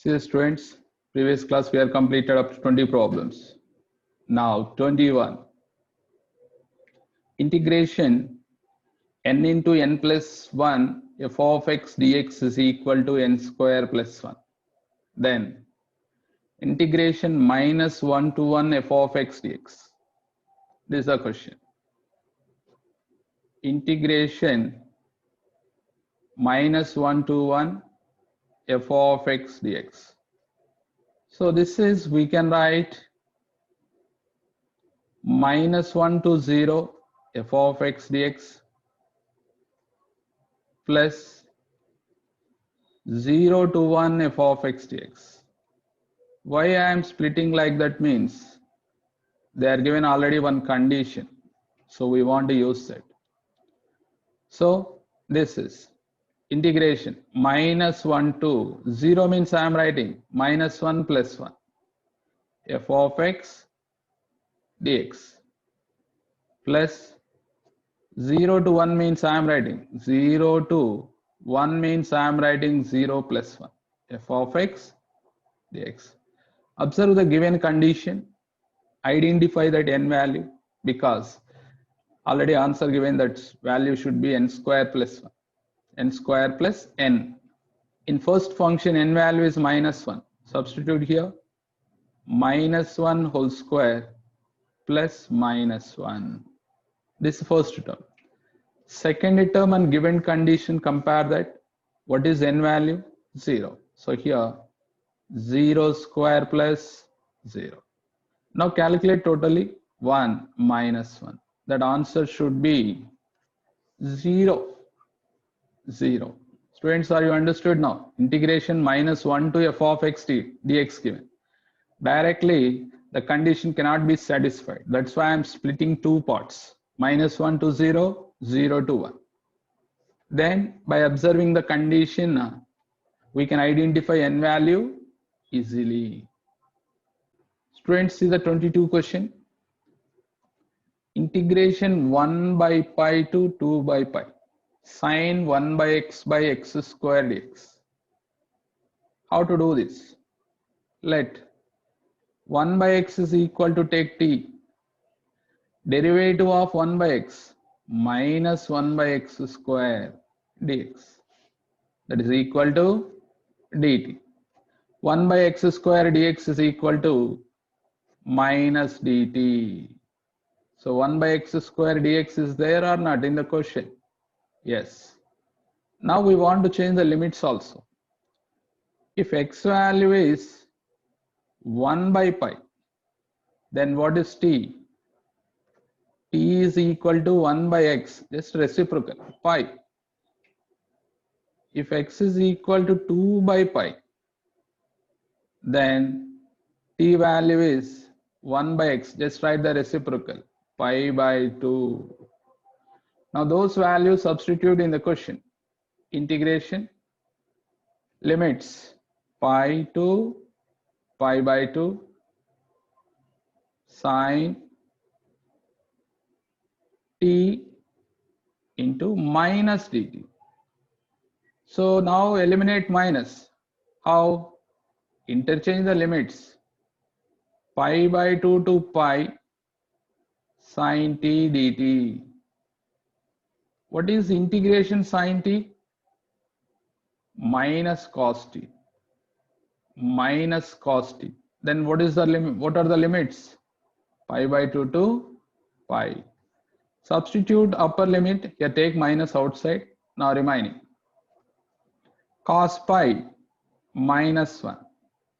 See students, previous class we have completed up to 20 problems. Now 21. Integration n into n plus 1 f of x dx is equal to n square plus 1. Then integration minus 1 to 1 f of x dx. This is the question. Integration minus 1 to 1 f of x dx. So this is, we can write minus 1 to 0 f of x dx plus 0 to 1 f of x dx. Why I am splitting like that means they are given already one condition. So we want to use that. So this is integration minus 1 to 0 means I am writing minus 1 plus 1 f of x dx plus 0 to 1 means I am writing 0 to 1 means I am writing 0 plus 1 f of x dx. Observe the given condition, identify that n value because already answer given that value should be n square plus 1, n square plus n. In first function n value is minus 1, substitute here minus 1 whole square plus minus 1. This is first term. Second term and given condition, compare that. What is n value? 0. So here 0 square plus 0. Now calculate totally 1 minus 1. That answer should be 0. 0. Students, are you understood now? Integration minus 1 to f of x dx given. Directly the condition cannot be satisfied. That's why I'm splitting two parts. Minus 1 to 0, 0 to 1. Then by observing the condition, we can identify n value easily. Students, see the 22 question. Integration 1 by pi to 2 by pi. Sine 1 by x square dx. How to do this? Let 1 by x is equal to take t. Derivative of 1 by x minus 1 by x square dx. That is equal to dt. 1 by x square dx is equal to minus dt. So 1 by x square dx is there or not in the question? Yes. Now we want to change the limits also. If x value is 1 by pi, then what is t? T is equal to 1 by x, just reciprocal, pi. If x is equal to 2 by pi, then t value is 1 by x, just write the reciprocal, pi by 2. Now those values substitute in the question. Integration, limits, pi to pi by 2, sine t into minus dt. So now eliminate minus. How? Interchange the limits. Pi by 2 to pi sine t dt. What is integration sine t? Minus cos t. Minus cos t. Then what is the limit? What are the limits? Pi by 2 to pi. Substitute upper limit. Here take minus outside. Now remaining. Cos pi minus 1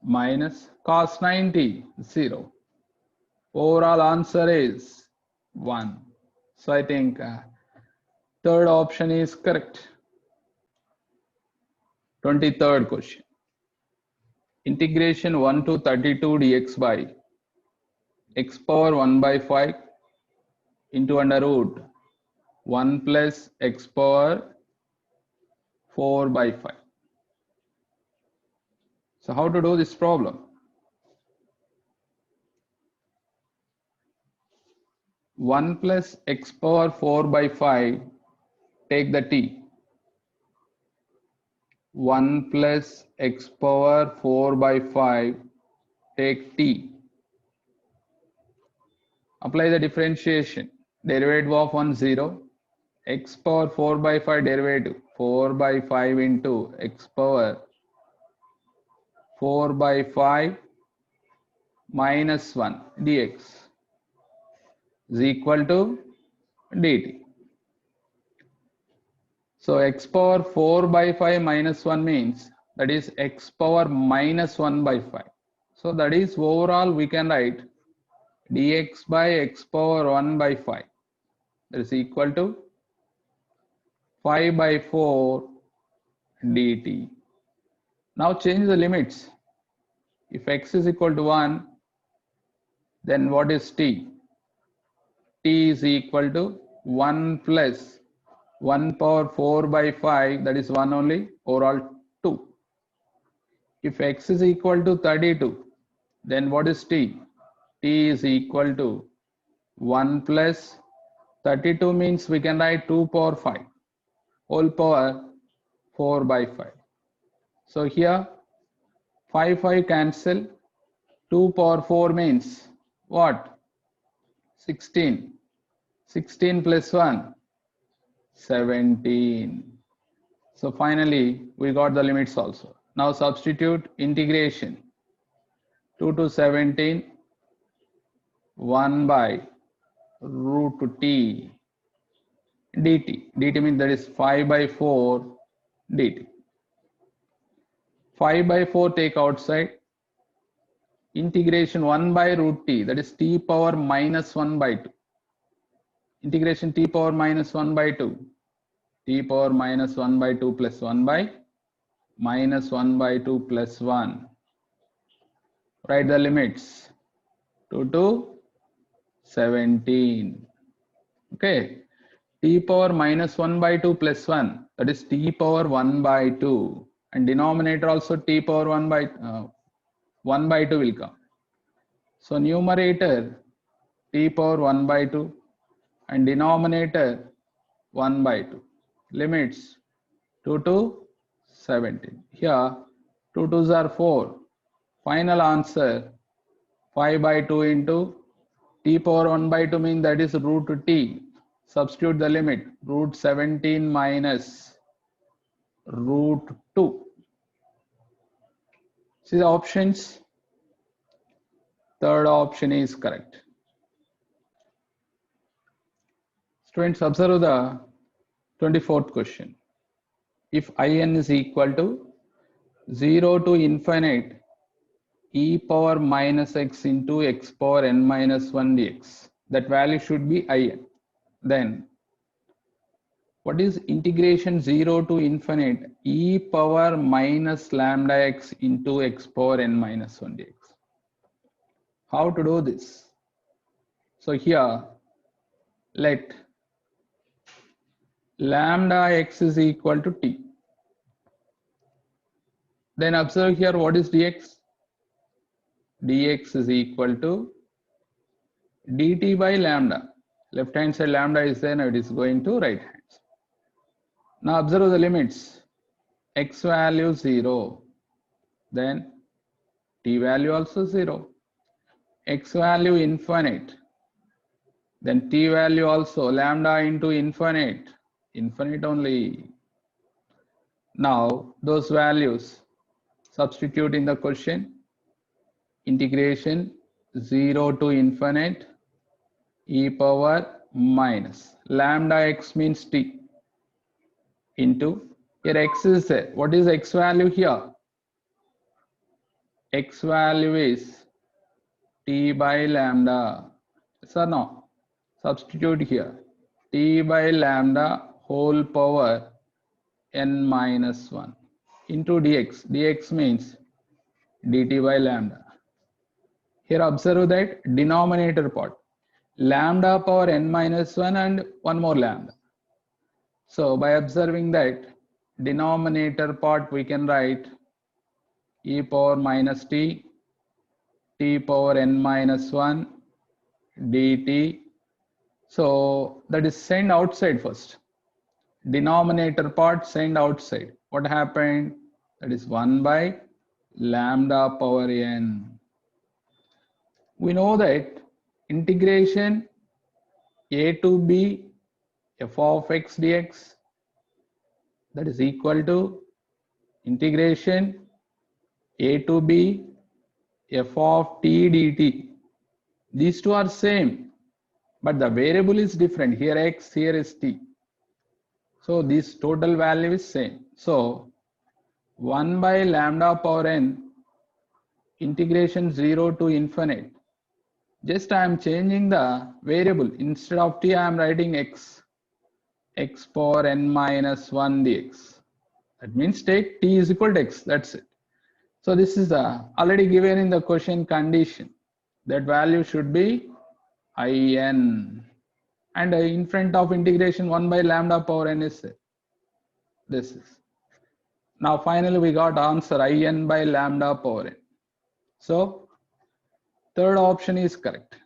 minus cos 90 0. Overall answer is 1. So I think third option is correct. 23rd question. Integration 1 to 32 dx by x power 1 by 5 into under root 1 plus x power 4 by 5. So how to do this problem? 1 plus x power 4 by 5, take the t. 1 plus x power 4 by 5, take t. Apply the differentiation. Derivative of 1, 0. X power 4 by 5 derivative. 4 by 5 into x power 4 by 5 minus 1 dx is equal to dt. So x power 4 by 5 minus 1 means that is x power minus 1 by 5. So that is overall we can write dx by x power 1 by 5. That is equal to 5 by 4 dt. Now change the limits. If x is equal to 1, then what is t? T is equal to 1 plus 1 power 4 by 5, that is 1 only, overall 2. If x is equal to 32, then what is t? T is equal to 1 plus 32 means we can write 2 power 5 whole power 4 by 5. So here 5 cancel, 2 power 4 means what? 16. 16 plus 1, 17. So finally we got the limits also. Now substitute integration. 2 to 17, 1 by root t dt. Dt means that is 5 by 4 dt. 5 by 4 take outside. Integration 1 by root t, that is t power minus 1 by 2. Integration t power minus 1 by 2. T power minus 1 by 2 plus 1 by minus 1 by 2 plus 1. Write the limits. 2 to 17. Okay. T power minus 1 by 2 plus 1. That is t power 1 by 2. And denominator also t power 1 by 2 will come. So numerator t power 1 by 2 and denominator 1 by 2. Limits 2 to 17. Here 2 2s are 4. Final answer 5 by 2 into t power 1 by 2 means that is root t. Substitute the limit, root 17 minus root 2. See the options. Third option is correct. Students, observe the 24th question. If in is equal to 0 to infinite e power minus x into x power n minus 1 dx, that value should be in. Then what is integration 0 to infinite e power minus lambda x into x power n minus 1 dx? How to do this? So here let lambda x is equal to t. Then observe here what is dx? Dx is equal to dt by lambda. Left hand side lambda is there, now it is going to right hand. Now observe the limits. X value 0, then t value also 0. X value infinite, then t value also lambda into infinite, infinite only. Now those values substitute in the question. Integration 0 to infinite e power minus lambda x means t into, here x is there. What is x value here? X value is t by lambda. Yes or no? Substitute here. T by lambda whole power n minus 1 into dx. Dx means dt by lambda. Here observe that denominator part. Lambda power n minus 1 and one more lambda. So by observing that denominator part we can write e power minus t, t power n minus 1 dt. So that is send outside first. Denominator part send outside. What happened? that is 1 by lambda power n. We know that integration a to b f of x dx, that is equal to integration a to b f of t dt. These two are same, but the variable is different. Here x, here is t. So this total value is same. So 1 by lambda power n integration 0 to infinite. Just I am changing the variable. Instead of t, I am writing x power n minus 1 dx. That means take t is equal to x. That's it. So this is already given in the question condition. That value should be in. And in front of integration 1 by lambda power n is this is. Now finally we got answer in by lambda power n. So third option is correct.